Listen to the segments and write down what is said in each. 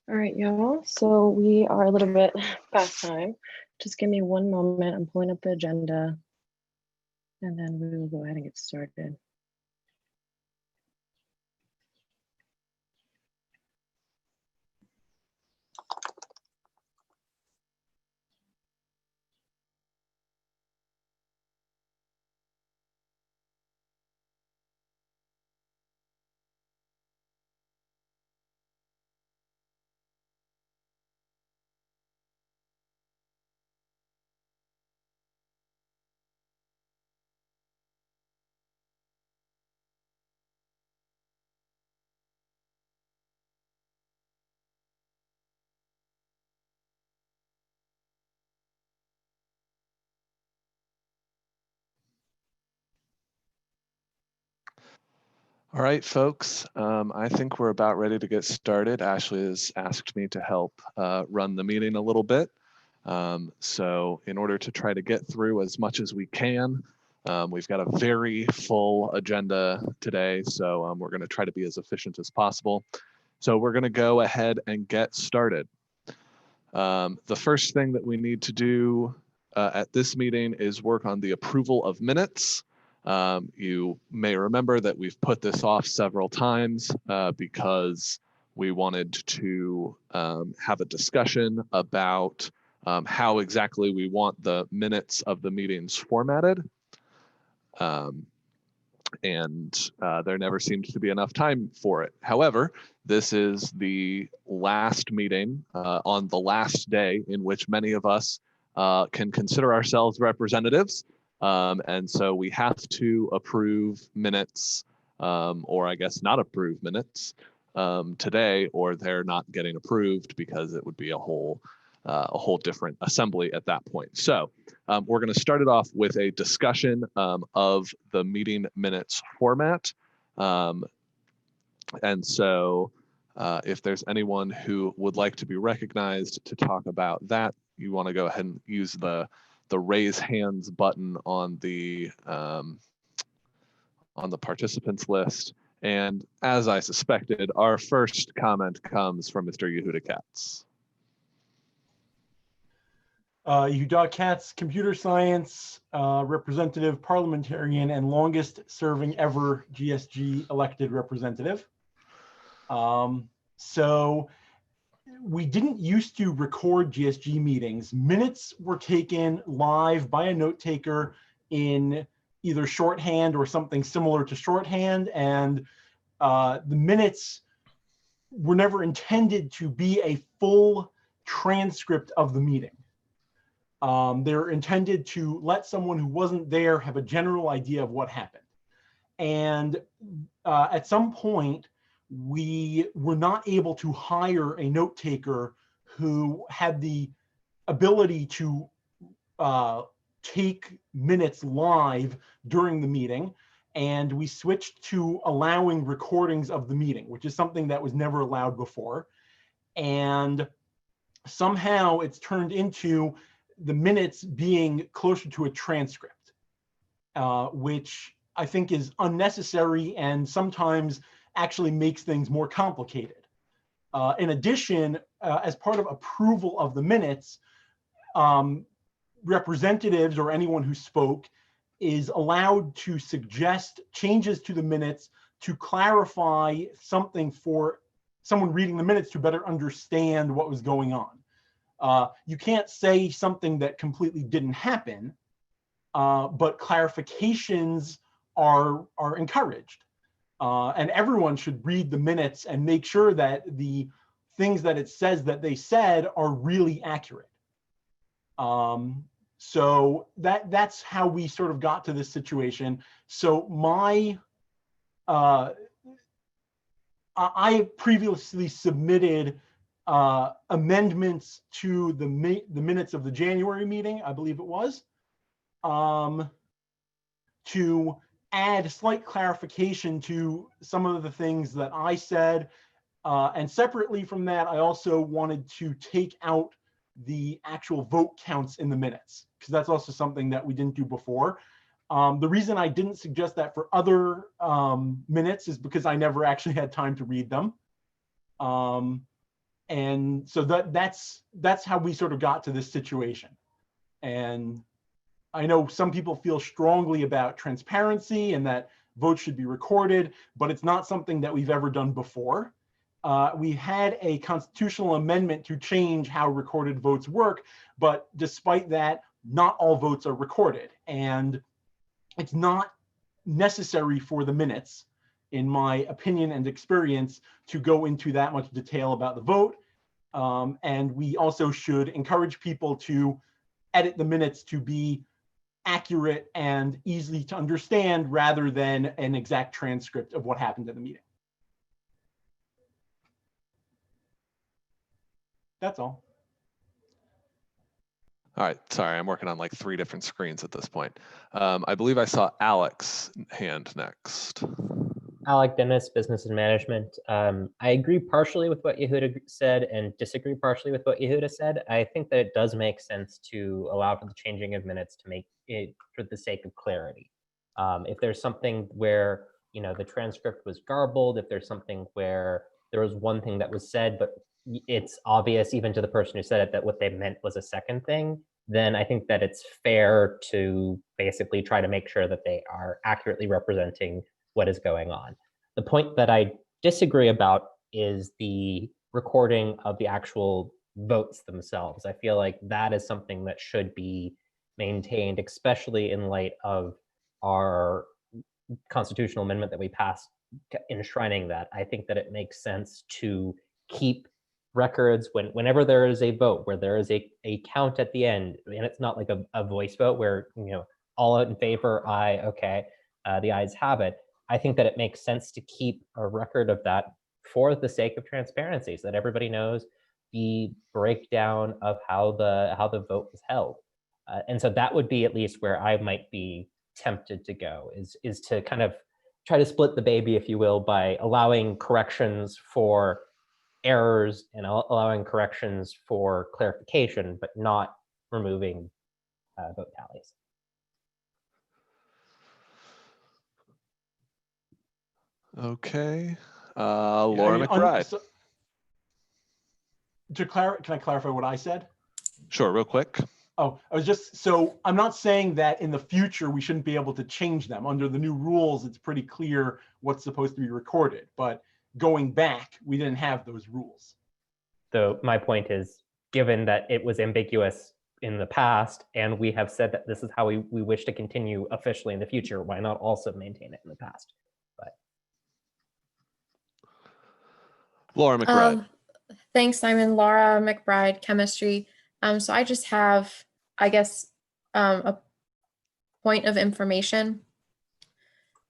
All right, y'all. So we are a little bit past time. Just give me one moment. I'm pulling up the agenda and then we will go ahead and get started. All right, folks, I think we're about ready to get started. Ashley has asked me to help run the meeting a little bit. So in order to try to get through as much as we can, we've got a very full agenda today, so we're going to try to be as efficient as possible. So we're going to go ahead and get started. The first thing that we need to do at this meeting is work on the approval of minutes. You may remember that we've put this off several times because we wanted to have a discussion about how exactly we want the minutes of the meetings formatted. And there never seemed to be enough time for it. However, this is the last meeting on the last day in which many of us can consider ourselves representatives. And so we have to approve minutes, or I guess not approve minutes today, or they're not getting approved because it would be a whole different assembly at that point. So we're going to start it off with a discussion of the meeting minutes format. And so if there's anyone who would like to be recognized to talk about that, you want to go ahead and use the raise hands button on the participants list. And as I suspected, our first comment comes from Mr. Yehuda Katz. Yehuda Katz, computer science representative, parliamentarian, and longest serving ever GSG elected representative. So we didn't used to record GSG meetings. Minutes were taken live by a note taker in either shorthand or something similar to shorthand, and the minutes were never intended to be a full transcript of the meeting. They're intended to let someone who wasn't there have a general idea of what happened. And at some point, we were not able to hire a note taker who had the ability to take minutes live during the meeting. And we switched to allowing recordings of the meeting, which is something that was never allowed before. And somehow it's turned into the minutes being closer to a transcript, which I think is unnecessary and sometimes actually makes things more complicated. In addition, as part of approval of the minutes, representatives or anyone who spoke is allowed to suggest changes to the minutes to clarify something for someone reading the minutes to better understand what was going on. You can't say something that completely didn't happen, but clarifications are encouraged. And everyone should read the minutes and make sure that the things that it says that they said are really accurate. So that's how we sort of got to this situation. So I previously submitted amendments to the minutes of the January meeting, I believe it was, to add slight clarification to some of the things that I said. And separately from that, I also wanted to take out the actual vote counts in the minutes, because that's also something that we didn't do before. The reason I didn't suggest that for other minutes is because I never actually had time to read them. And so that's how we sort of got to this situation. And I know some people feel strongly about transparency and that votes should be recorded, but it's not something that we've ever done before. We had a constitutional amendment to change how recorded votes work, but despite that, not all votes are recorded. And it's not necessary for the minutes, in my opinion and experience, to go into that much detail about the vote. And we also should encourage people to edit the minutes to be accurate and easy to understand rather than an exact transcript of what happened at the meeting. That's all. All right, sorry, I'm working on like 3 different screens at this point. I believe I saw Alex's hand next. Alec Dennis, Business and Management. I agree partially with what Yehuda said and disagree partially with what Yehuda said. I think that it does make sense to allow for the changing of minutes to make it for the sake of clarity. If there's something where, you know, the transcript was garbled, if there's something where there was one thing that was said, but it's obvious even to the person who said it that what they meant was a second thing, then I think that it's fair to basically try to make sure that they are accurately representing what is going on. The point that I disagree about is the recording of the actual votes themselves. I feel like that is something that should be maintained, especially in light of our constitutional amendment that we passed enshrining that. I think that it makes sense to keep records whenever there is a vote, where there is a count at the end, and it's not like a voice vote where, you know, all in favor, aye, okay, the ayes have it. I think that it makes sense to keep a record of that for the sake of transparency, so that everybody knows the breakdown of how the vote was held. And so that would be at least where I might be tempted to go, is to kind of try to split the baby, if you will, by allowing corrections for errors and allowing corrections for clarification, but not removing vote tallies. Okay, Laura I mean, McBride. Can I clarify what I said? Sure, real quick. Oh, I was just, so I'm not saying that in the future we shouldn't be able to change them. Under the new rules, it's pretty clear what's supposed to be recorded, but going back, we didn't have those rules. So my point is, given that it was ambiguous in the past, and we have said that this is how we wish to continue officially in the future, why not also maintain it in the past? But Laura McBride. Thanks, Simon. Laura McBride, chemistry. So I just have, I guess, a point of information.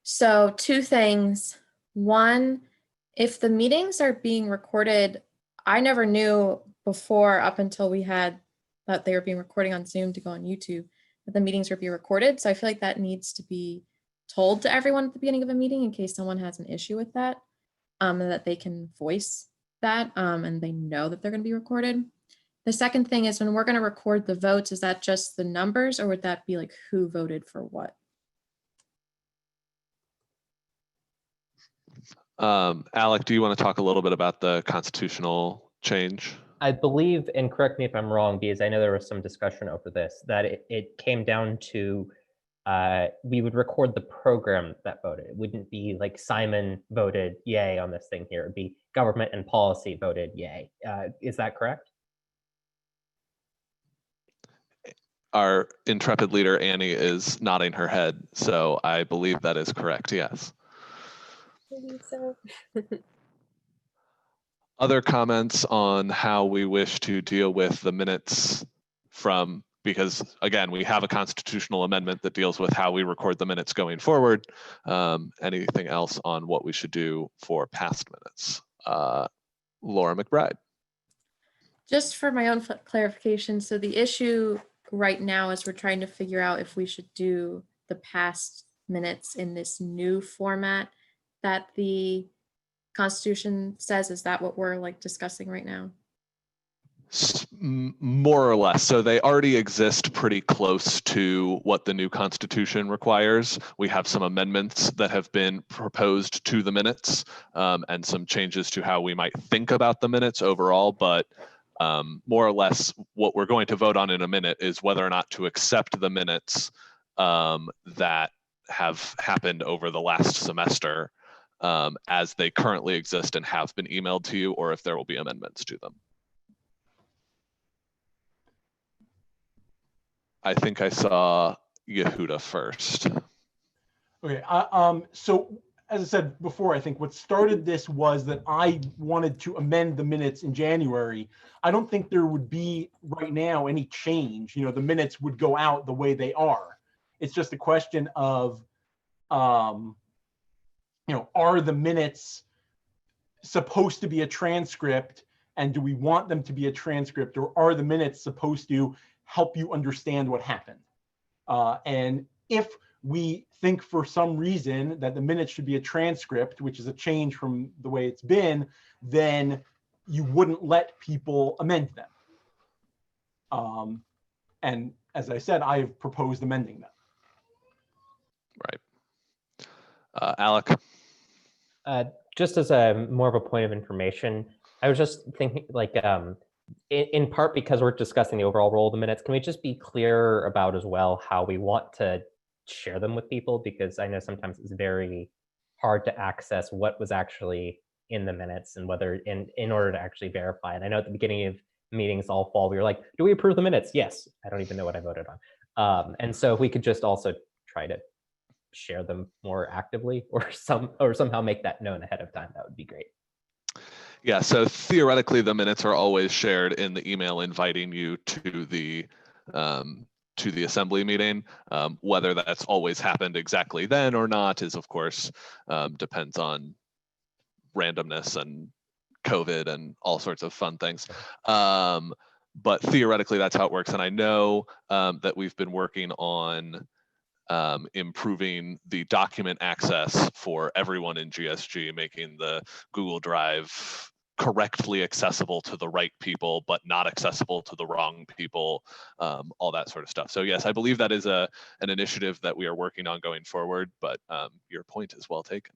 So 2 things. One, if the meetings are being recorded, I never knew before, up until we had that they were being recording on Zoom to go on YouTube, that the meetings were being recorded. So I feel like that needs to be told to everyone at the beginning of a meeting in case someone has an issue with that, and that they can voice that, and they know that they're going to be recorded. The second thing is, when we're going to record the votes, is that just the numbers, or would that be like who voted for what? Alec, do you want to talk a little bit about the constitutional change? I believe, and correct me if I'm wrong, because I know there was some discussion over this, that it came down to we would record the program that voted. It wouldn't be like Simon voted yay on this thing here. It'd be government and policy voted yay. Is that correct? Our intrepid leader, Annie, is nodding her head, so I believe that is correct, yes. I believe so. Other comments on how we wish to deal with the minutes from, because again, we have a constitutional amendment that deals with how we record the minutes going forward. Anything else on what we should do for past minutes? Laura McBride. Just for my own clarification, so the issue right now is we're trying to figure out if we should do the past minutes in this new format that the Constitution says. Is that what we're like discussing right now? More or less. So they already exist pretty close to what the new Constitution requires. We have some amendments that have been proposed to the minutes, and some changes to how we might think about the minutes overall, but more or less what we're going to vote on in a minute is whether or not to accept the minutes that have happened over the last semester as they currently exist and have been emailed to you, or if there will be amendments to them. I think I saw Yehuda first. Okay, so as I said before, I think what started this was that I wanted to amend the minutes in January. I don't think there would be right now any change. You know, the minutes would go out the way they are. It's just a question of, you know, are the minutes supposed to be a transcript, and do we want them to be a transcript, or are the minutes supposed to help you understand what happened? And if we think for some reason that the minutes should be a transcript, which is a change from the way it's been, then you wouldn't let people amend them. And as I said, I have proposed amending them. Right. Alec? Just as a more of a point of information, I was just thinking, like, in part because we're discussing the overall role of the minutes, can we just be clear about as well how we want to share them with people? Because I know sometimes it's very hard to access what was actually in the minutes and whether in order to actually verify it. I know at the beginning of meetings all fall, we were like, do we approve the minutes? Yes. I don't even know what I voted on. And so if we could just also try to share them more actively or somehow make that known ahead of time, that would be great. Yeah, so theoretically, the minutes are always shared in the email inviting you to the assembly meeting. Whether that's always happened exactly then or not is, of course, depends on randomness and COVID and all sorts of fun things. But theoretically, that's how it works. And I know that we've been working on improving the document access for everyone in GSG, making the Google Drive correctly accessible to the right people, but not accessible to the wrong people, all that sort of stuff. So yes, I believe that is an initiative that we are working on going forward, but your point is well taken.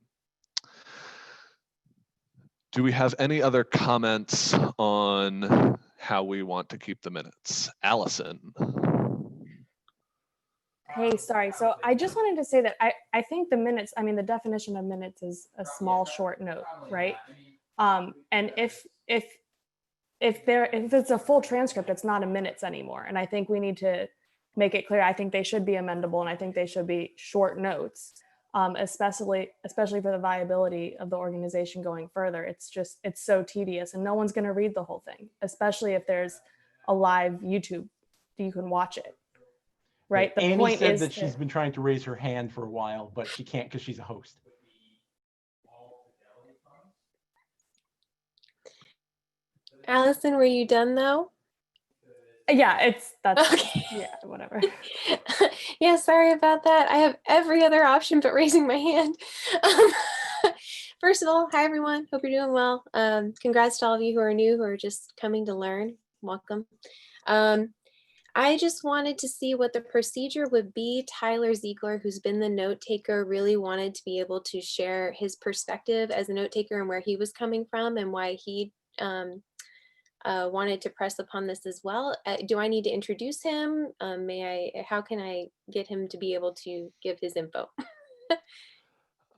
Do we have any other comments on how we want to keep the minutes? Allison. Hey, sorry. So I just wanted to say that I think the minutes, I mean, the definition of minutes is a small short note, right? And if it's a full transcript, it's not a minutes anymore. And I think we need to make it clear. I think they should be amendable, and I think they should be short notes, especially for the viability of the organization going further. It's so tedious, and no one's going to read the whole thing, especially if there's a live YouTube, you can watch it. Right. The Annie point said is that she's been trying to raise her hand for a while, but she can't because she's a host. Allison, were you done though? Yeah, that's okay. Yeah, whatever. Yeah, sorry about that. I have every other option but raising my hand. First of all, hi everyone. Hope you're doing well. Congrats to all of you who are new, who are just coming to learn. Welcome. I just wanted to see what the procedure would be. Tyler Ziegler, who's been the note taker, really wanted to be able to share his perspective as a note taker and where he was coming from and why he wanted to press upon this as well. Do I need to introduce him? How can I get him to be able to give his info?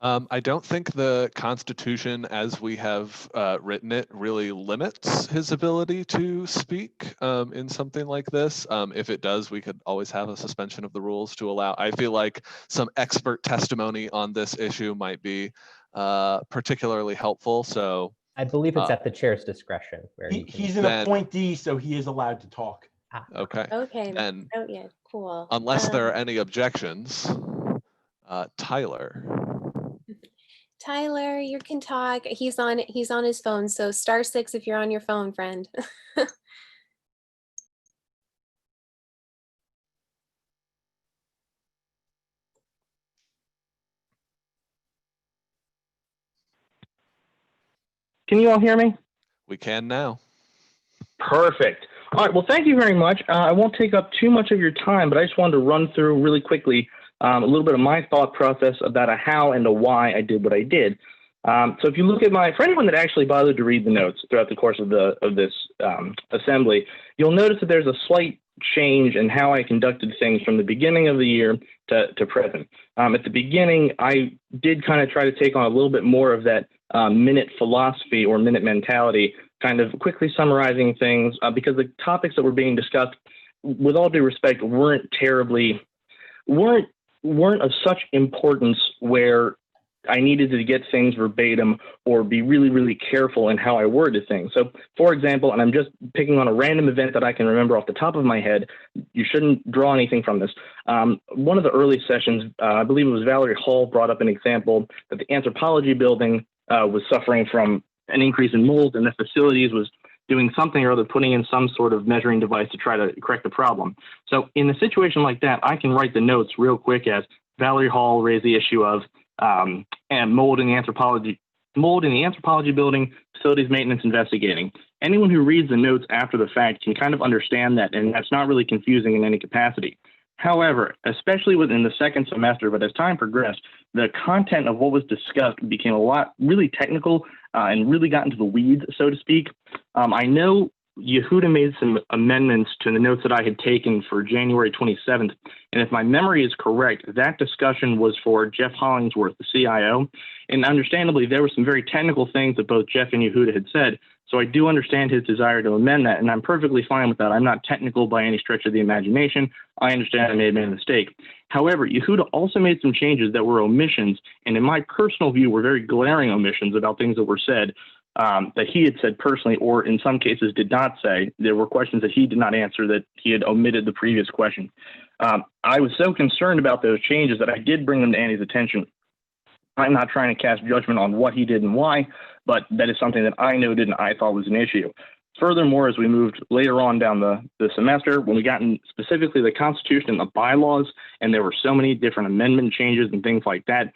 I don't think the Constitution, as we have written it, really limits his ability to speak in something like this. If it does, we could always have a suspension of the rules to allow. I feel like some expert testimony on this issue might be particularly helpful. So I believe it's at the chair's discretion. He's an appointee, so he is allowed to talk. Okay. Okay. And oh yeah, cool. Unless there are any objections, Tyler. Tyler, you can talk. He's on his phone, so *6 if you're on your phone, friend. Can you all hear me? We can now. Perfect. All right, well, thank you very much. I won't take up too much of your time, but I just wanted to run through really quickly a little bit of my thought process about a how and a why I did what I did. So if you look at for anyone that actually bothered to read the notes throughout the course of this assembly, you'll notice that there's a slight change in how I conducted things from the beginning of the year to present. At the beginning, I did kind of try to take on a little bit more of that minute philosophy or minute mentality, kind of quickly summarizing things because the topics that were being discussed, with all due respect, weren't of such importance where I needed to get things verbatim or be really, really careful in how I worded things. So, for example, and I'm just picking on a random event that I can remember off the top of my head, you shouldn't draw anything from this. One of the early sessions, I believe it was Valerie Hall, brought up an example that the anthropology building was suffering from an increase in mold, and the facilities was doing something or other, putting in some sort of measuring device to try to correct the problem. So in a situation like that, I can write the notes real quick as Valerie Hall raised the issue of and mold in the anthropology building, facilities maintenance investigating. Anyone who reads the notes after the fact can kind of understand that, and that's not really confusing in any capacity. However, especially within the second semester, but as time progressed, the content of what was discussed became a lot really technical and really got into the weeds, so to speak. I know Yehuda made some amendments to the notes that I had taken for January 27th. And if my memory is correct, that discussion was for Jeff Hollingsworth, the CIO. And understandably, there were some very technical things that both Jeff and Yehuda had said. So I do understand his desire to amend that, and I'm perfectly fine with that. I'm not technical by any stretch of the imagination. I understand I may have made a mistake. However, Yehuda also made some changes that were omissions, and in my personal view, were very glaring omissions about things that were said that he had said personally, or in some cases did not say. There were questions that he did not answer that he had omitted the previous question. I was so concerned about those changes that I did bring them to Andy's attention. I'm not trying to cast judgment on what he did and why, but that is something that I noted and I thought was an issue. Furthermore, as we moved later on down the semester, when we got in specifically the Constitution and the bylaws, and there were so many different amendment changes and things like that,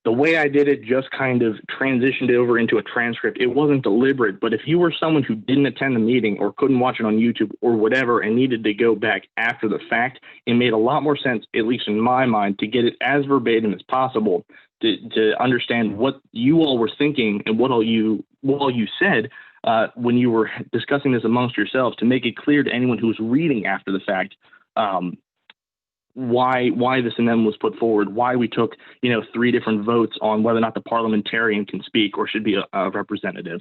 the way I did it just kind of transitioned over into a transcript. It wasn't deliberate, but if you were someone who didn't attend the meeting or couldn't watch it on YouTube or whatever and needed to go back after the fact, it made a lot more sense, at least in my mind, to get it as verbatim as possible to understand what you all were thinking and what all you said when you were discussing this amongst yourselves, to make it clear to anyone who was reading after the fact why this amendment was put forward, why we took 3 different votes on whether or not the parliamentarian can speak or should be a representative.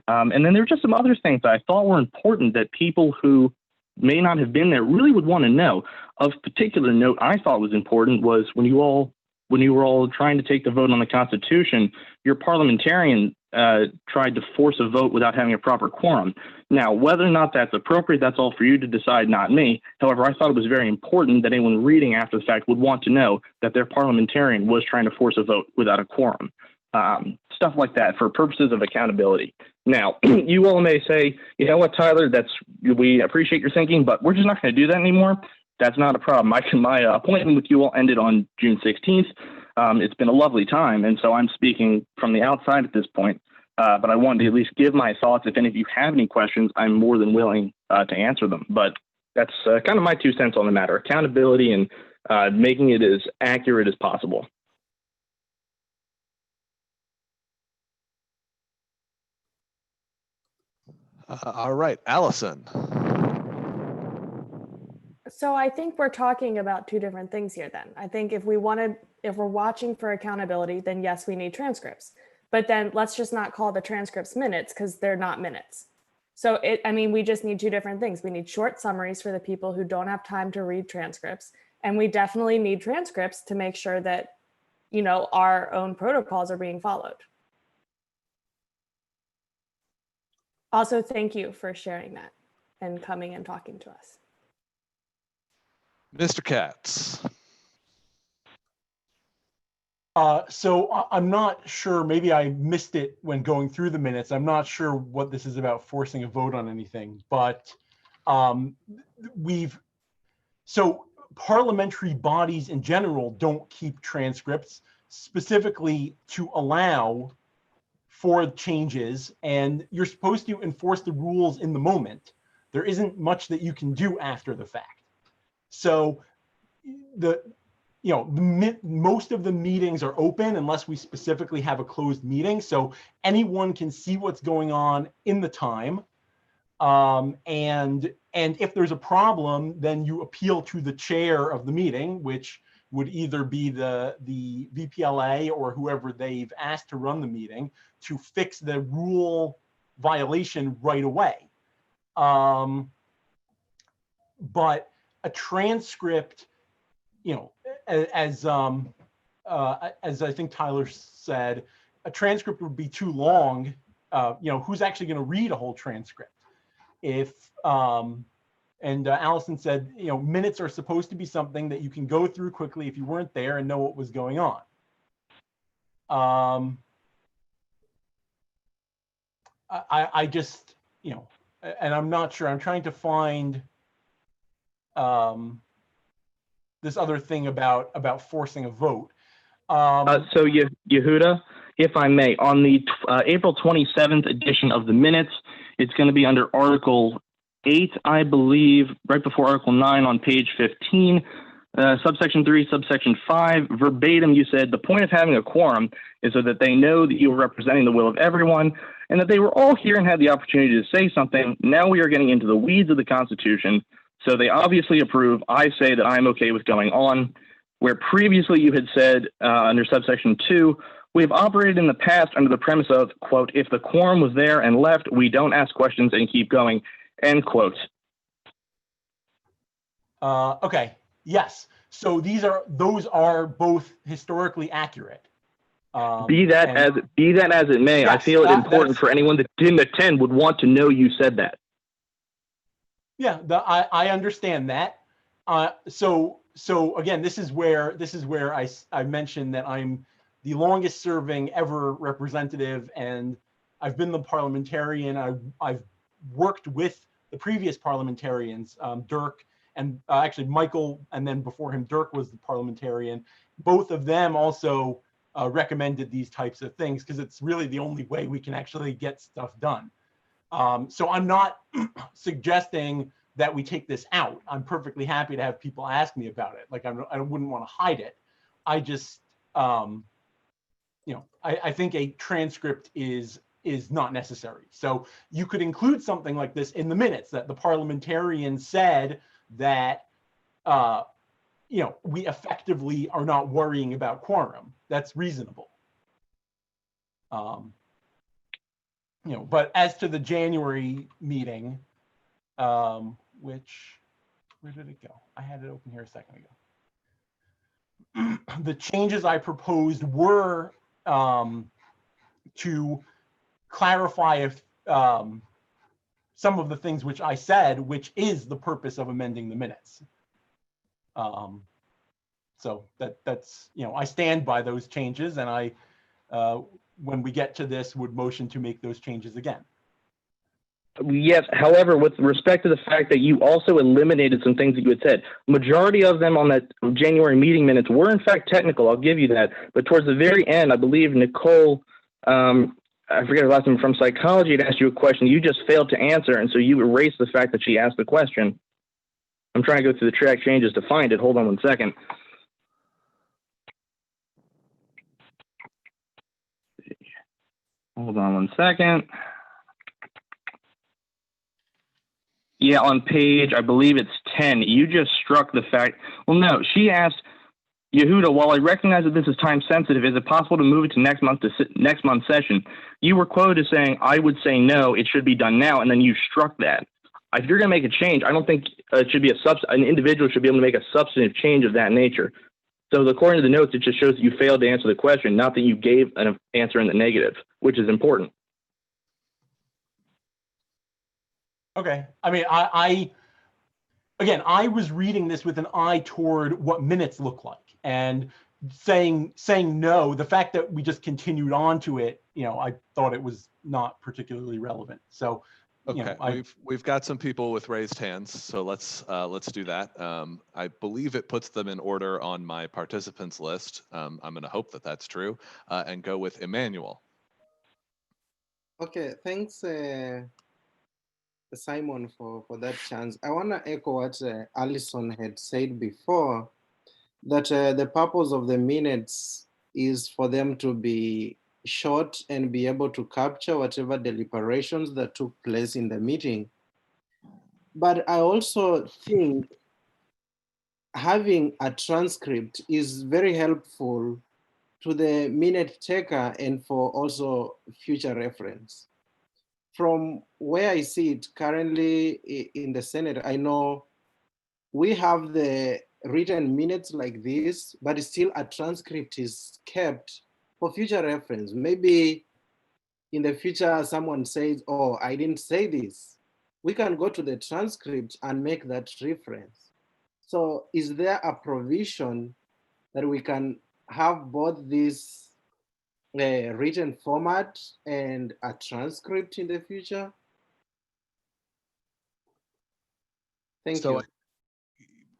And then there were just some other things that I thought were important that people who may not have been there really would want to know. Of particular note, I thought was important was when you were all trying to take the vote on the Constitution, your parliamentarian tried to force a vote without having a proper quorum. Now, whether or not that's appropriate, that's all for you to decide, not me. However, I thought it was very important that anyone reading after the fact would want to know that their parliamentarian was trying to force a vote without a quorum. Stuff like that for purposes of accountability. Now, you all may say, you know what, Tyler, we appreciate your thinking, but we're just not going to do that anymore. That's not a problem. My appointment with you all ended on June 16th. It's been a lovely time, and so I'm speaking from the outside at this point, but I wanted to at least give my thoughts. If any of you have any questions, I'm more than willing to answer them. But that's kind of my 2 cents on the matter: accountability and making it as accurate as possible. All right, Allison. So I think we're talking about 2 different things here then. I think if we're watching for accountability, then yes, we need transcripts. But then let's just not call the transcripts minutes, because they're not minutes. So we just need 2 different things. We need short summaries for the people who don't have time to read transcripts. And we definitely need transcripts to make sure that, our own protocols are being followed. Also, thank you for sharing that and coming and talking to us. Mr. Katz. So I'm not sure, maybe I missed it when going through the minutes. I'm not sure what this is about forcing a vote on anything, but so parliamentary bodies in general don't keep transcripts specifically to allow for changes, and you're supposed to enforce the rules in the moment. There isn't much that you can do after the fact. So most of the meetings are open unless we specifically have a closed meeting. So anyone can see what's going on in the time. And if there's a problem, then you appeal to the chair of the meeting, which would either be the VPLA or whoever they've asked to run the meeting, to fix the rule violation right away. But a transcript, as I think Tyler said, a transcript would be too long. Who's actually going to read a whole transcript? And Allison said, minutes are supposed to be something that you can go through quickly if you weren't there and know what was going on. I just, and I'm not sure. I'm trying to find this other thing about forcing a vote. So Yehuda, if I may, on the April 27th edition of the minutes, it's going to be under Article 8, I believe, right before Article 9 on page 15, subsection 3, subsection 5, verbatim, you said, the point of having a quorum is so that they know that you are representing the will of everyone and that they were all here and had the opportunity to say something. Now we are getting into the weeds of the Constitution. So they obviously approve. I say that I'm okay with going on. Where previously you had said under subsection 2, we have operated in the past under the premise of, quote, if the quorum was there and left, we don't ask questions and keep going, end quote. Okay, yes. So those are both historically accurate. Be that as it may, yes, I feel it important for anyone that didn't attend would want to know you said that. Yeah, I understand that. So again, this is where I mentioned that I'm the longest serving ever representative, and I've been the parliamentarian. I've worked with the previous parliamentarians, Dirk and actually Michael, and then before him, Dirk was the parliamentarian. Both of them also recommended these types of things because it's really the only way we can actually get stuff done. So I'm not suggesting that we take this out. I'm perfectly happy to have people ask me about it. Like I wouldn't want to hide it. I just, I think a transcript is not necessary. So you could include something like this in the minutes that the parliamentarian said that, we effectively are not worrying about quorum. That's reasonable. But as to the January meeting, where did it go? I had it open here a second ago. The changes I proposed were to clarify if some of the things which I said, which is the purpose of amending the minutes. So that's, I stand by those changes, and I, when we get to this, would motion to make those changes again. Yes, however, with respect to the fact that you also eliminated some things that you had said, majority of them on that January meeting minutes were in fact technical, I'll give you that. But towards the very end, I believe Nicole, I forget her last name, from psychology, had asked you a question you just failed to answer, and so you erased the fact that she asked the question. I'm trying to go through the track changes to find it. Hold on one second. Hold on one second. Yeah, on page, I believe it's 10, you just struck the fact, well, no, she asked, Yehuda, while I recognize that this is time sensitive, is it possible to move it to next month's session? You were quoted as saying, I would say no, it should be done now, and then you struck that. If you're going to make a change, I don't think it should be an individual should be able to make a substantive change of that nature. So according to the notes, it just shows that you failed to answer the question, not that you gave an answer in the negative, which is important. Okay. I mean, I was reading this with an eye toward what minutes look like, and saying no, the fact that we just continued on to it, I thought it was not particularly relevant. So, okay, we've got some people with raised hands, so let's do that. I believe it puts them in order on my participants list. I'm going to hope that that's true, and go with Emmanuel. Okay, thanks, Simon, for that chance. I want to echo what Alison had said before, that the purpose of the minutes is for them to be short and be able to capture whatever deliberations that took place in the meeting. But I also think having a transcript is very helpful to the minute taker and for also future reference. From where I see it currently in the Senate, I know we have the written minutes like this, but still a transcript is kept for future reference. Maybe in the future, someone says, oh, I didn't say this. We can go to the transcript and make that reference. So is there a provision that we can have both this written format and a transcript in the future? Thank you.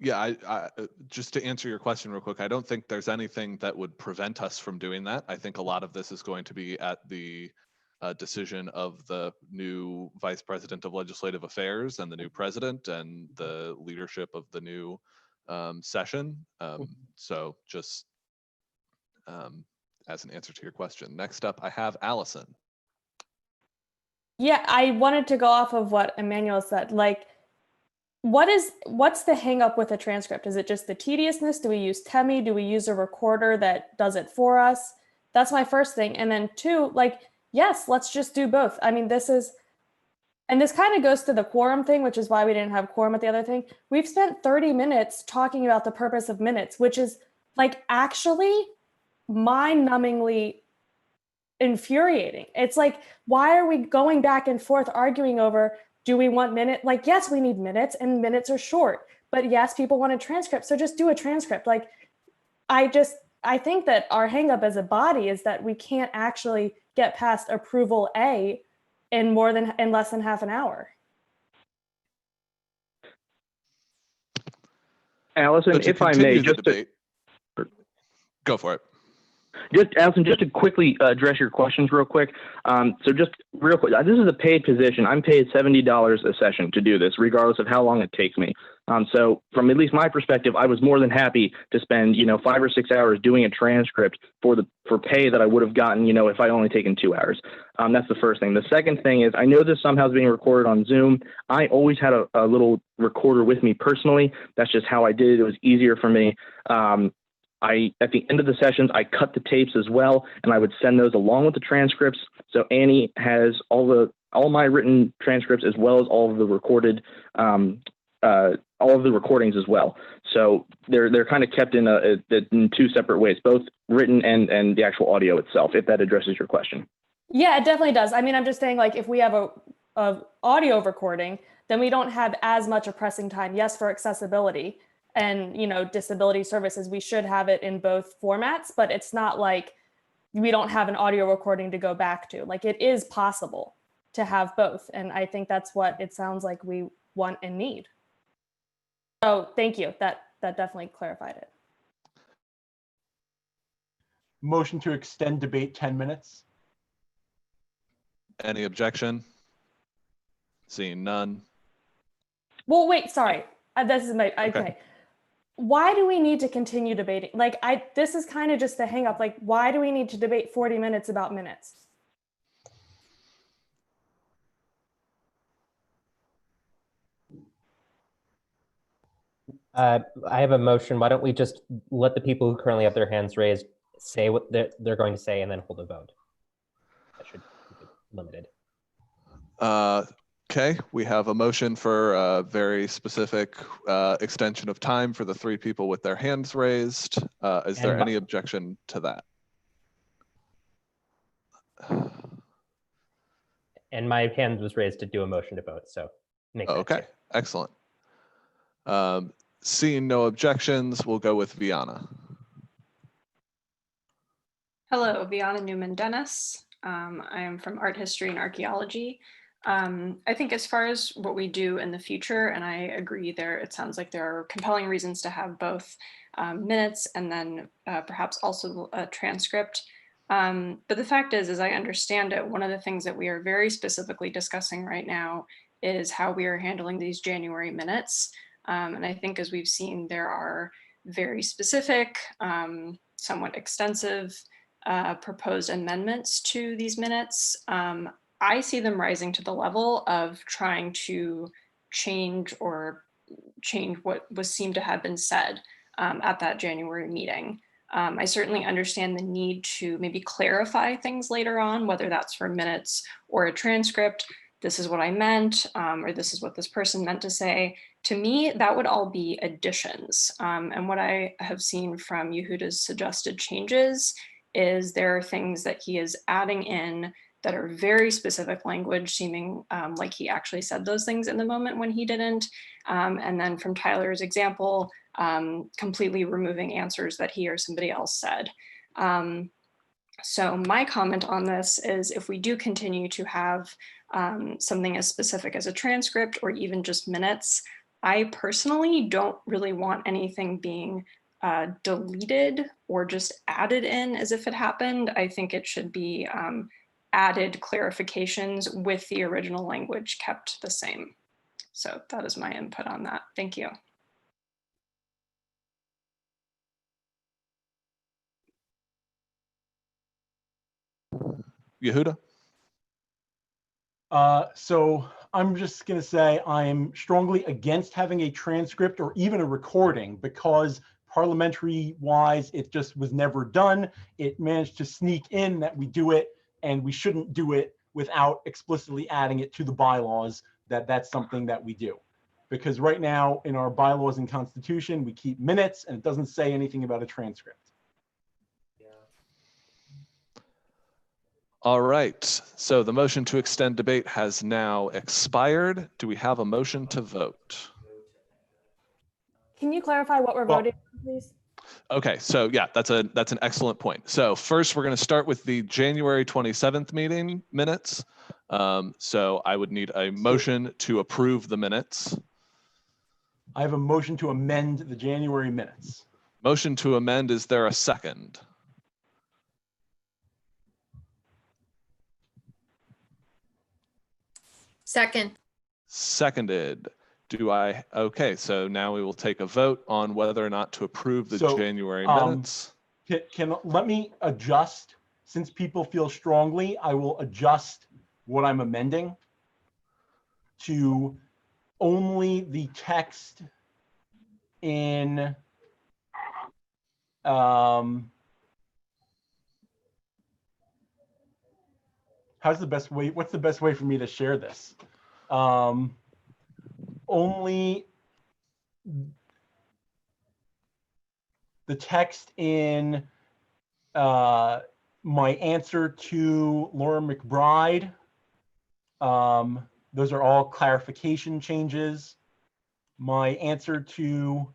Yeah, I just to answer your question real quick, I don't think there's anything that would prevent us from doing that. I think a lot of this is going to be at the decision of the new Vice President of Legislative Affairs and the new president and the leadership of the new session. So just as an answer to your question. Next up, I have Allison. Yeah, I wanted to go off of what Emmanuel said. Like, what's the hang up with a transcript? Is it just the tediousness? Do we use Temi? Do we use a recorder that does it for us? That's my first thing. And then two, like, yes, let's just do both. I mean, this kind of goes to the quorum thing, which is why we didn't have quorum at the other thing. We've spent 30 minutes talking about the purpose of minutes, which is like actually mind-numbingly infuriating. It's like, why are we going back and forth arguing over, do we want minutes? Like, yes, we need minutes and minutes are short, but yes, people want a transcript. So just do a transcript. Like, I think that our hangup as a body is that we can't actually get past approval A in less than half an hour. Allison, if I may, just go for it. Allison, just to quickly address your questions real quick. So just real quick, this is a paid position. I'm paid $70 a session to do this, regardless of how long it takes me. So from at least my perspective, I was more than happy to spend, 5 or 6 hours doing a transcript for pay that I would have gotten, if I only taken 2 hours. That's the first thing. The second thing is, I know this somehow is being recorded on Zoom. I always had a little recorder with me personally. That's just how I did it. It was easier for me. At the end of the sessions, I cut the tapes as well, and I would send those along with the transcripts. So Annie has all my written transcripts as well as all of the recorded, all of the recordings as well. So they're kind of kept in two separate ways, both written and the actual audio itself, if that addresses your question. Yeah, it definitely does. I mean, I'm just saying, like, if we have a audio recording, then we don't have as much a pressing time. Yes, for accessibility and disability services, we should have it in both formats, but it's not like we don't have an audio recording to go back to. Like, it is possible to have both, and I think that's what it sounds like we want and need. So thank you, that definitely clarified it. Motion to extend debate 10 minutes. Any objection? Seeing none. Well, wait, sorry, this is my okay. Why do we need to continue debating? Like, this is kind of just the hang up. Like, why do we need to debate 40 minutes about minutes? I have a motion. Why don't we just let the people who currently have their hands raised say what they're going to say and then hold a vote? That should keep it limited. Okay, we have a motion for a very specific extension of time for the 3 people with their hands raised. Is there any objection to that? And my hand was raised to do a motion to vote, so make that okay, too. Excellent. Seeing no objections, we'll go with Viana. Hello, Viana Newman-Dennis. I am from Art History and Archaeology. I think as far as what we do in the future, and I agree it sounds like there are compelling reasons to have both minutes and then perhaps also a transcript. But the fact is, as I understand it, one of the things that we are very specifically discussing right now is how we are handling these January minutes. And I think, as we've seen, there are very specific, somewhat extensive proposed amendments to these minutes. I see them rising to the level of trying to change what was seemed to have been said at that January meeting. I certainly understand the need to maybe clarify things later on, whether that's for minutes or a transcript. This is what I meant, or this is what this person meant to say. To me, that would all be additions. And what I have seen from Yehuda's suggested changes is there are things that he is adding in that are very specific language, seeming like he actually said those things in the moment when he didn't. And then from Tyler's example, completely removing answers that he or somebody else said. So my comment on this is, if we do continue to have something as specific as a transcript or even just minutes, I personally don't really want anything being deleted or just added in as if it happened. I think it should be added clarifications with the original language kept the same. So that is my input on that. Thank you. Yehuda? So I'm just going to say I'm strongly against having a transcript or even a recording, because parliamentary wise, it just was never done. It managed to sneak in that we do it, and we shouldn't do it without explicitly adding it to the bylaws that that's something that we do. Because right now in our bylaws and constitution, we keep minutes and it doesn't say anything about a transcript. All right, so the motion to extend debate has now expired. Do we have a motion to vote? Can you clarify what we're voting on, please? Okay, so yeah, that's an excellent point. So first, we're going to start with the January 27th meeting minutes. So I would need a motion to approve the minutes. I have a motion to amend the January minutes. Motion to amend, is there a second? Second. Seconded. Okay, so now we will take a vote on whether or not to approve the January minutes. Let me adjust, since people feel strongly, I will adjust what I'm amending to only the text in what's the best way for me to share this? Only the text in my answer to Laura McBride. Those are all clarification changes. My answer to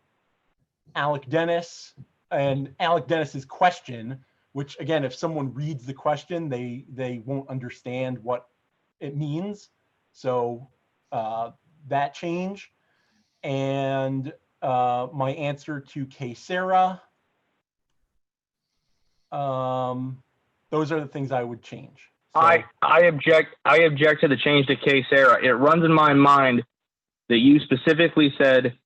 Alec Dennis and Alec Dennis's question, which again, if someone reads the question, they won't understand what it means. So that change. And my answer to Kay Sarah. Those are the things I would change. So, I object to the change to Kay Sarah. It runs in my mind that you specifically said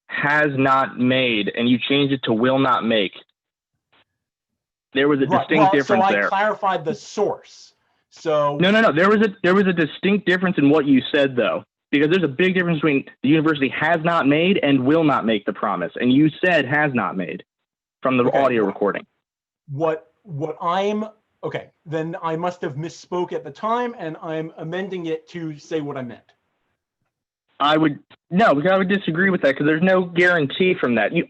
has not made, and you changed it to will not make. There was a distinct difference there. So I clarified the source. So no. There was a distinct difference in what you said, though, because there's a big difference between the university has not made and will not make the promise, and you said has not made from the audio recording. Okay, then I must have misspoke at the time, and I'm amending it to say what I meant. I would disagree with that, because there's no guarantee from that. You,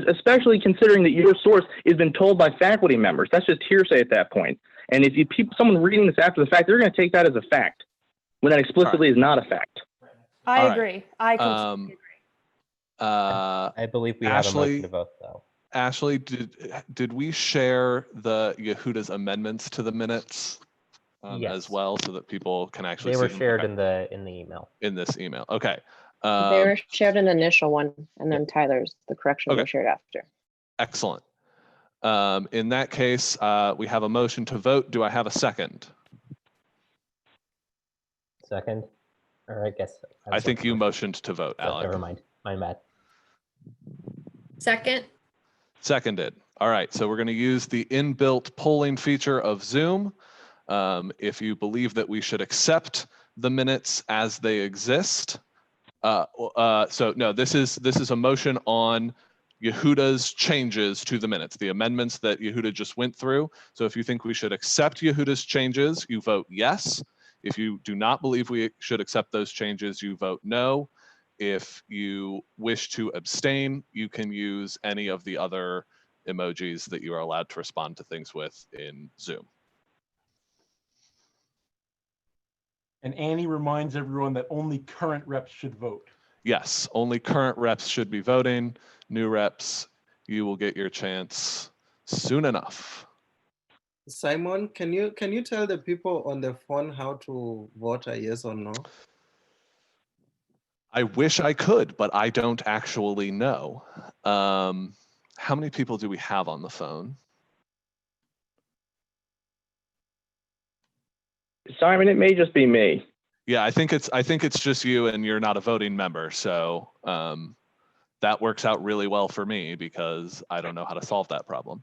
especially considering that your source has been told by faculty members. That's just hearsay at that point. And if someone reading this after the fact, they're going to take that as a fact, when that explicitly is not a fact. I agree. I completely agree. I believe we have a motion to vote, though. Ashley, did we share the Yehuda's amendments to the minutes yes. as well, so that people can actually see them? They were shared in the email. In this email, okay. They were shared in the initial one, and then Tyler's, the correction was shared after. Excellent. In that case, we have a motion to vote. Do I have a second? Second, or I guess. I think you motioned to vote, So, Alec. never mind, my bad. Second. Seconded. All right, so we're going to use the inbuilt polling feature of Zoom. If you believe that we should accept the minutes as they exist. So no, this is a motion on Yehuda's changes to the minutes, the amendments that Yehuda just went through. So if you think we should accept Yehuda's changes, you vote yes. If you do not believe we should accept those changes, you vote no. If you wish to abstain, you can use any of the other emojis that you are allowed to respond to things with in Zoom. And Annie reminds everyone that only current reps should vote. Yes, only current reps should be voting. New reps, you will get your chance soon enough. Simon, can you tell the people on the phone how to vote a yes or no? I wish I could, but I don't actually know. How many people do we have on the phone? Simon, it may just be me. Yeah, I think it's just you, and you're not a voting member. So that works out really well for me because I don't know how to solve that problem.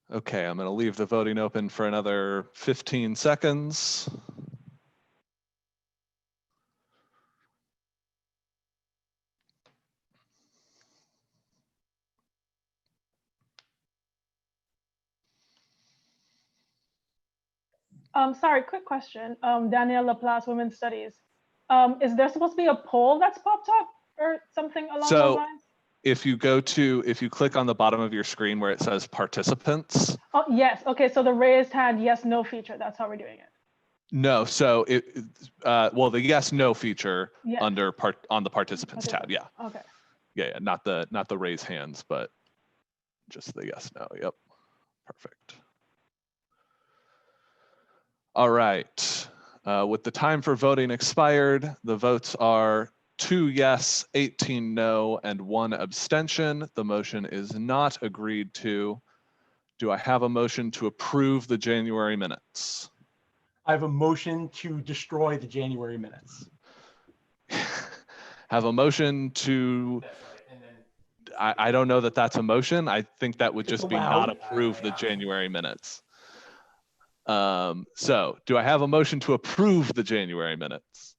Okay, I'm going to leave the voting open for another 15 seconds. Sorry, quick question. Danielle Laplace, Women's Studies. Is there supposed to be a poll that's popped up or something along those lines? If you click on the bottom of your screen where it says participants. Oh, yes. Okay, so the raised hand yes, no feature. That's how we're doing it. No, so well, the yes, no feature Yes. on the participants tab. Yeah. Okay. Yeah, not the raise hands, but just the yes, no. Yep. Perfect. All right. With the time for voting expired, the votes are 2 yes, 18 no, and 1 abstention. The motion is not agreed to. Do I have a motion to approve the January minutes? I have a motion to destroy the January minutes. Have a motion to, I don't know that that's a motion. I think that would just be not approve the January minutes. So do I have a motion to approve the January minutes?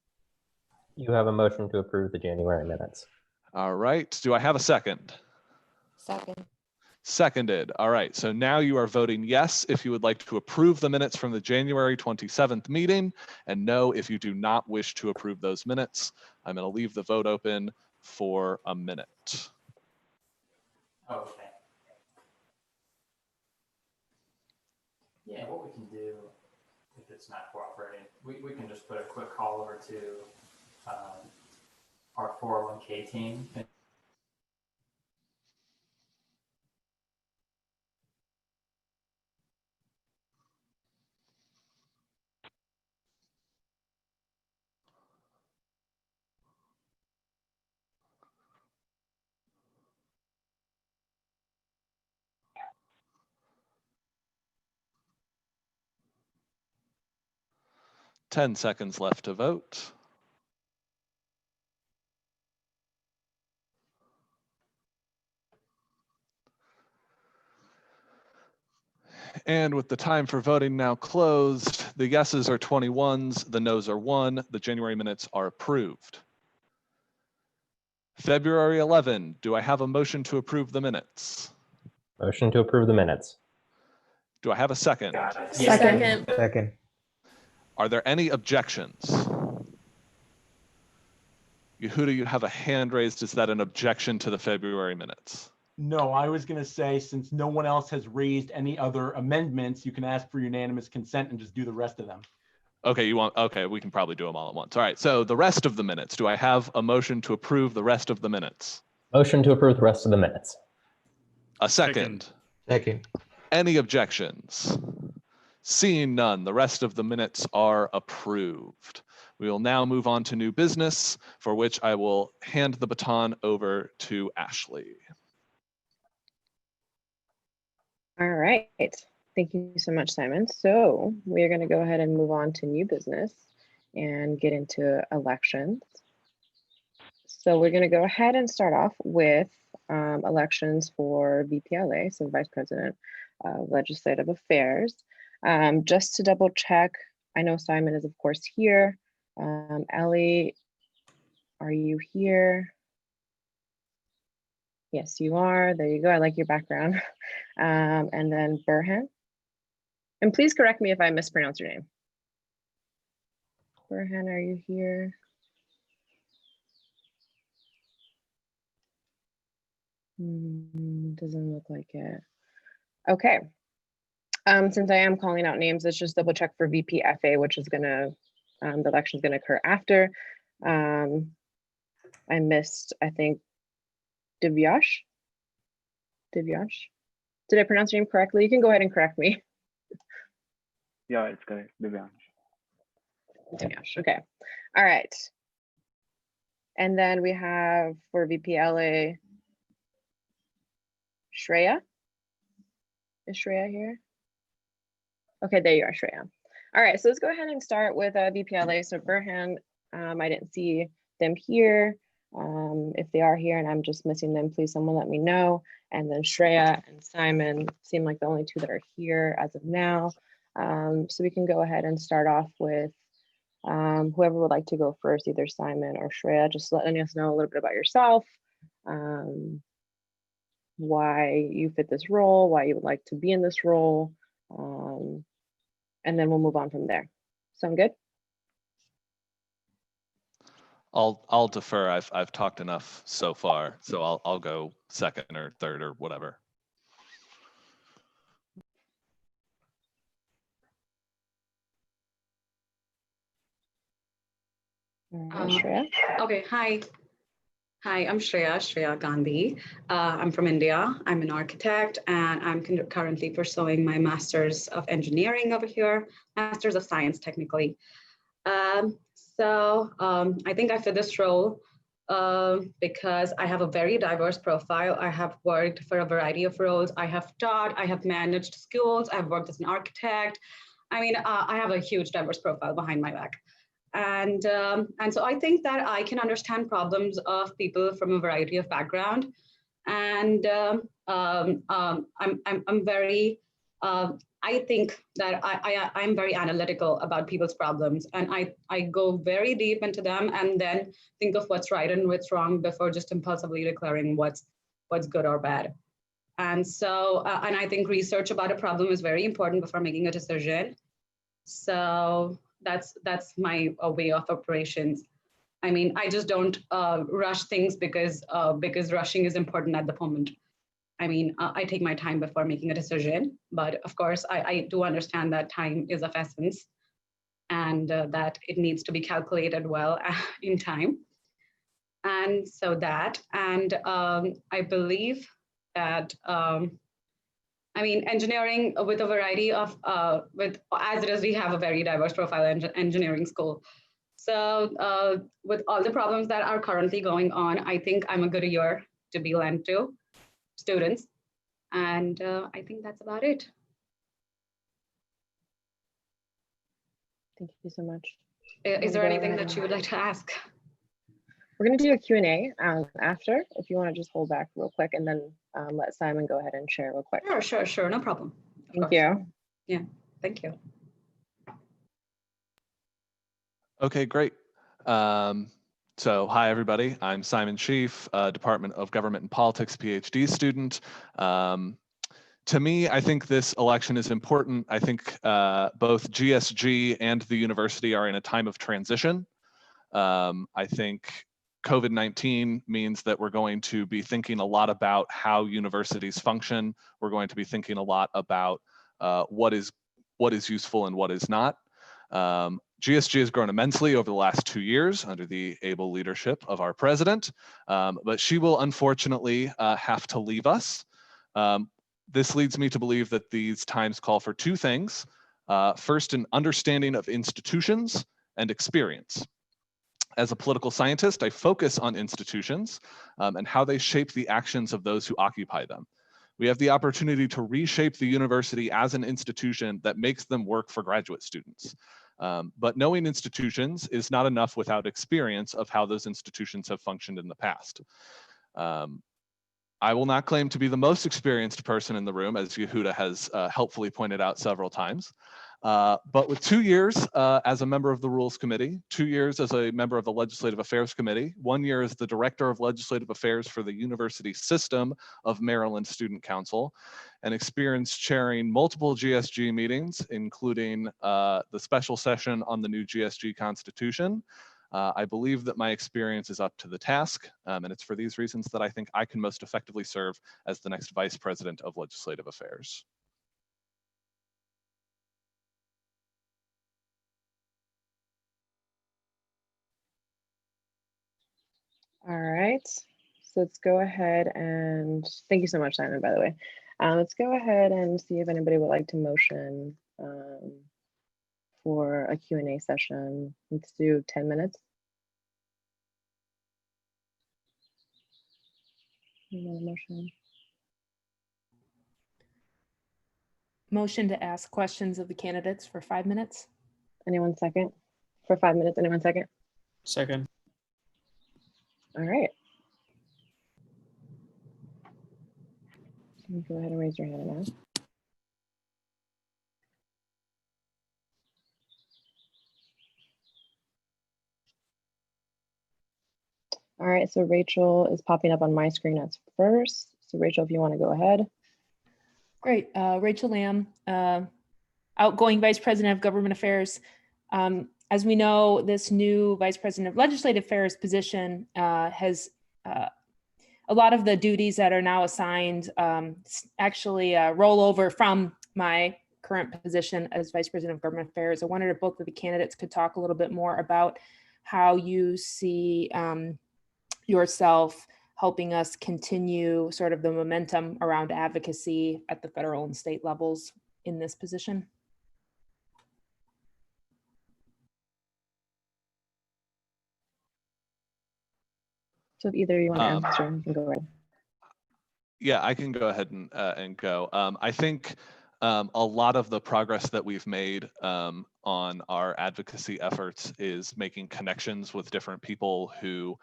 You have a motion to approve the January minutes. All right. Do I have a second? Second. Seconded. All right. So now you are voting yes if you would like to approve the minutes from the January 27th meeting, and no if you do not wish to approve those minutes. I'm going to leave the vote open for a minute. Okay. Yeah, what we can do if it's not cooperating, we can just put a quick call over to our 401k team. 10 seconds left to vote. And with the time for voting now closed, the yeses are 21s, the nos are 1. The January minutes are approved. February 11, do I have a motion to approve the minutes? Motion to approve the minutes. Do I have a second? Second. Second. Are there any objections? Yehuda, you have a hand raised. Is that an objection to the February minutes? No, I was going to say, since no one else has raised any other amendments, you can ask for unanimous consent and just do the rest of them. Okay, okay, we can probably do them all at once. All right, so the rest of the minutes, do I have a motion to approve the rest of the minutes? Motion to approve the rest of the minutes. A second. Second. Any objections? Seeing none, the rest of the minutes are approved. We will now move on to new business, for which I will hand the baton over to Ashley. All right. Thank you so much, Simon. So we're going to go ahead and move on to new business and get into elections. So we're going to go ahead and start off with elections for VPLA, so Vice President of Legislative Affairs. Just to double check, I know Simon is of course here. Ellie, are you here? Yes, you are. There you go. I like your background. And then Burhan. And please correct me if I mispronounce your name. Burhan, are you here? Doesn't look like it. Okay. Since I am calling out names, let's just double check for VPFA, which is gonna, the election is gonna occur after. I missed, I think, Divyash. Divyash. Did I pronounce your name correctly? You can go ahead and correct me. Yeah, it's correct. Divyansh. Divyash, okay. All right. And then we have for VPLA, Shreya. Is Shreya here? Okay, there you are, Shreya. All right, so let's go ahead and start with VPLA. So Burhan, I didn't see them here. If they are here and I'm just missing them, please someone let me know. And then Shreya and Simon seem like the only two that are here as of now. So we can go ahead and start off with whoever would like to go first, either Simon or Shreya, just letting us know a little bit about yourself, why you fit this role, why you would like to be in this role, and then we'll move on from there. Sound good? I'll defer. I've talked enough so far, so I'll go second or third or whatever. Shreya? Okay, hi. Hi, I'm Shreya Gandhi. I'm from India. I'm an architect and I'm currently pursuing my Master's of Engineering over here, Master's of Science technically. I think I fit this role because I have a very diverse profile. I have worked for a variety of roles. I have taught, I have managed schools, I've worked as an architect. I mean, I have a huge diverse profile behind my back. And so I think that I can understand problems of people from a variety of background. And I'm very, I think that I'm very analytical about people's problems, and I go very deep into them and then think of what's right and what's wrong before just impulsively declaring what's good or bad. And so, and I think research about a problem is very important before making a decision. So that's my way of operations. I mean, I just don't rush things because rushing is important at the moment. I mean, I take my time before making a decision, but of course, I do understand that time is of essence and that it needs to be calculated well in time. And so that, and I believe that, I mean, engineering with a variety of, as it is, we have a very diverse profile in engineering school. So with all the problems that are currently going on, I think I'm a good ear to be lent to students. And I think that's about it. Thank you so much. Is there anything that you would like to ask? We're going to do a Q&A after, if you want to just hold back real quick and then let Simon go ahead and share real quick. Sure, no problem. Thank you. Yeah, thank you. Okay, great. So hi, everybody. I'm Simon Schief, Department of Government and Politics PhD student. To me, I think this election is important. I think both GSG and the university are in a time of transition. I think COVID-19 means that we're going to be thinking a lot about how universities function. We're going to be thinking a lot about what is useful and what is not. GSG has grown immensely over the last 2 years under the able leadership of our president, but she will unfortunately have to leave us. This leads me to believe that these times call for two things. First, an understanding of institutions and experience. As a political scientist, I focus on institutions and how they shape the actions of those who occupy them. We have the opportunity to reshape the university as an institution that makes them work for graduate students. But knowing institutions is not enough without experience of how those institutions have functioned in the past. I will not claim to be the most experienced person in the room, as Yehuda has helpfully pointed out several times. But with 2 years as a member of the Rules Committee, 2 years as a member of the Legislative Affairs Committee, 1 year as the Director of Legislative Affairs for the University System of Maryland Student Council, and experience chairing multiple GSG meetings, including the special session on the new GSG Constitution, I believe that my experience is up to the task, and it's for these reasons that I think I can most effectively serve as the next Vice President of Legislative Affairs. All right, so let's go ahead and thank you so much, Simon, by the way. Let's go ahead and see if anybody would like to motion for a Q&A session. Let's do 10 minutes. Motion. Motion to ask questions of the candidates for 5 minutes. Anyone second? For 5 minutes, anyone second? Second. All right. Go ahead and raise your hand now. All right, so Rachel is popping up on my screen as first. So Rachel, if you want to go ahead. Great. Rachel Lamb, outgoing Vice President of Government Affairs. As we know, this new Vice President of Legislative Affairs position has a lot of the duties that are now assigned actually roll over from my current position as Vice President of Government Affairs. I wondered if both of the candidates could talk a little bit more about how you see yourself helping us continue sort of the momentum around advocacy at the federal and state levels in this position. So if either of you want to answer, you can go ahead. Yeah, I can go ahead and go. I think a lot of the progress that we've made on our advocacy efforts is making connections with different people who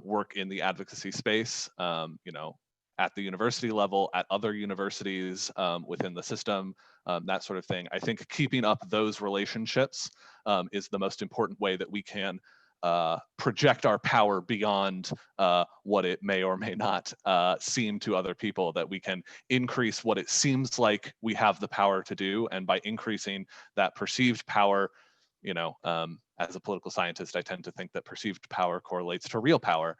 work in the advocacy space, you know, at the university level, at other universities within the system, that sort of thing. I think keeping up those relationships is the most important way that we can project our power beyond what it may or may not seem to other people, that we can increase what it seems like we have the power to do. And by increasing that perceived power, you know, as a political scientist, I tend to think that perceived power correlates to real power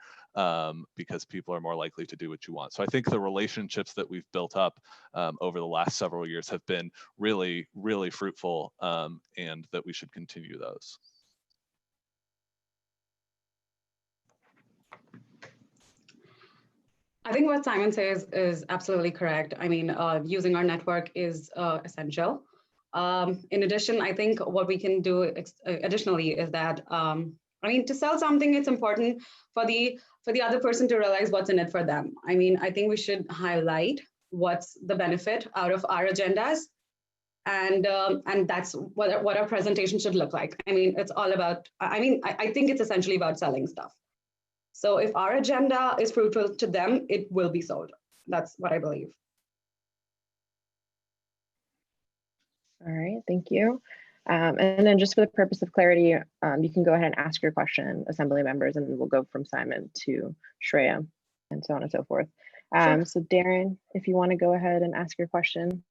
because people are more likely to do what you want. So I think the relationships that we've built up over the last several years have been really, really fruitful, and that we should continue those. I think what Simon says is absolutely correct. I mean, using our network is essential. In addition, I think what we can do additionally is that, I mean, to sell something, it's important for the other person to realize what's in it for them. I mean, I think we should highlight what's the benefit out of our agendas, and that's what our presentation should look like. I mean, it's all about, I think it's essentially about selling stuff. So if our agenda is fruitful to them, it will be sold. That's what I believe. All right, thank you. And then just for the purpose of clarity, you can go ahead and ask your question, Assembly members, and then we'll go from Simon to Shreya and so on and so forth. Sure. So Darren, if you want to go ahead and ask your question.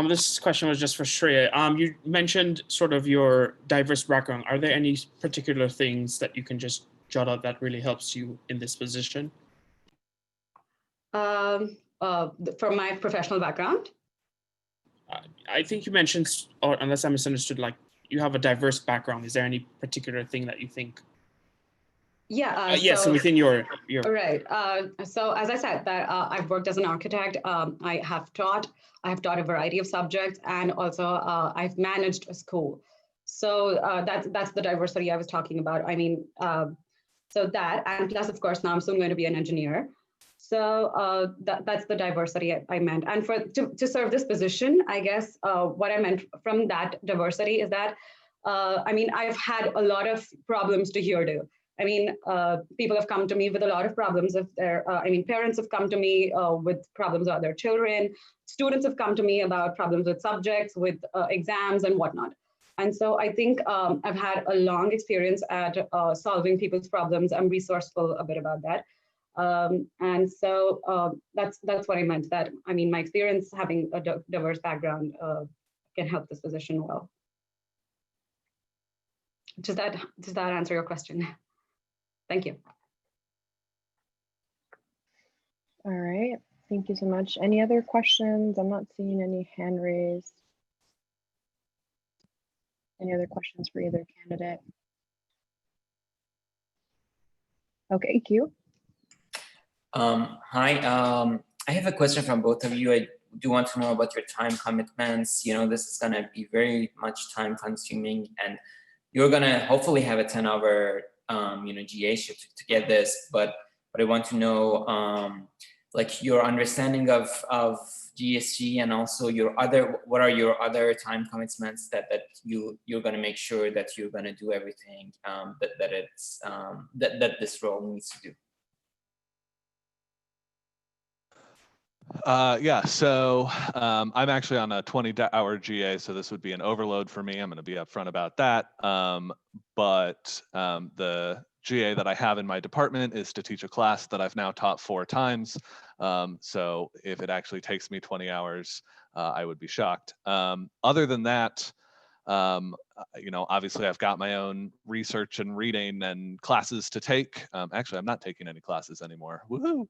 This question was just for Shreya. You mentioned sort of your diverse background. Are there any particular things that you can just jot out that really helps you in this position? From my professional background? I think you mentioned, or unless I misunderstood, like you have a diverse background. Is there any particular thing that you think? Yeah. Yes, so within your right. So as I said, that I've worked as an architect. I have taught a variety of subjects, and also I've managed a school. So that's the diversity I was talking about. I mean, so that, and plus, of course, now I'm soon going to be an engineer. So that's the diversity I meant. And to serve this position, I guess what I meant from that diversity is that, I mean, I've had a lot of problems to hear to. I mean, people have come to me with a lot of problems. If they're, I mean, parents have come to me with problems about their children. Students have come to me about problems with subjects, with exams and whatnot. And so I think I've had a long experience at solving people's problems. I'm resourceful a bit about that. And so that's what I meant. That, I mean, my experience having a diverse background can help this position well. Does that answer your question? Thank you. All right, thank you so much. Any other questions? I'm not seeing any hand raised. Any other questions for either candidate? Okay, Q. Hi, I have a question from both of you. I do want to know about your time commitments. You know, this is gonna be very much time consuming, and you're gonna hopefully have a 10-hour you know, GA shift to get this, but I want to know like your understanding of GSG, and also what are your other time commitments that you're gonna make sure that you're gonna do everything that this role needs to do. Yeah, so I'm actually on a 20-hour GA, so this would be an overload for me. I'm going to be upfront about that. But the GA that I have in my department is to teach a class that I've now taught 4 times. So if it actually takes me 20 hours, I would be shocked. Other than that, you know, obviously I've got my own research and reading and classes to take. Actually, I'm not taking any classes anymore. Woohoo!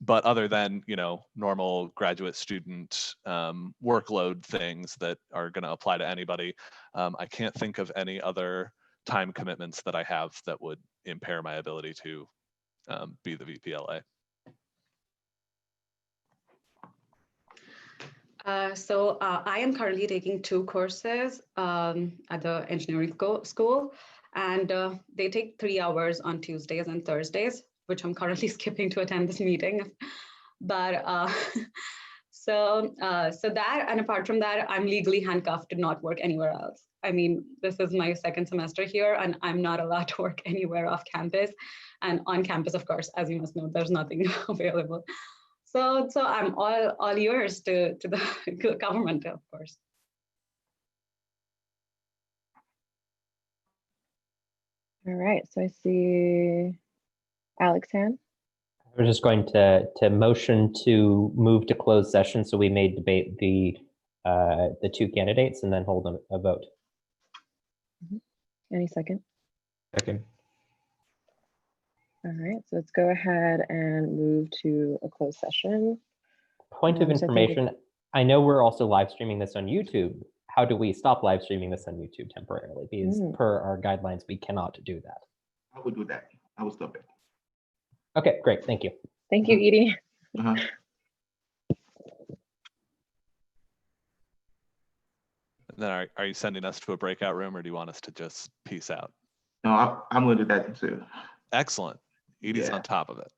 But other than, you know, normal graduate student workload things that are going to apply to anybody, I can't think of any other time commitments that I have that would impair my ability to be the VPLA. So I am currently taking 2 courses at the engineering school, and they take 3 hours on Tuesdays and Thursdays, which I'm currently skipping to attend this meeting. But so that, and apart from that, I'm legally handcuffed to not work anywhere else. I mean, this is my 2nd semester here, and I'm not allowed to work anywhere off campus. And on campus, of course, as you must know, there's nothing available. So I'm all yours to the government, of course. All right, so I see Alex hand. We're just going to motion to move to closed session, so we may debate the 2 candidates and then hold a vote. Any second? Second. All right, so let's go ahead and move to a closed session. Point of information, I know we're also live streaming this on YouTube. How do we stop live streaming this on YouTube temporarily? Because per our guidelines, we cannot do that. I would do that. I would stop it. Okay, great. Thank you. Thank you, Edie. And then are you sending us to a breakout room, or do you want us to just peace out? No, I'm going to do that too. Excellent. Edie's on top of it.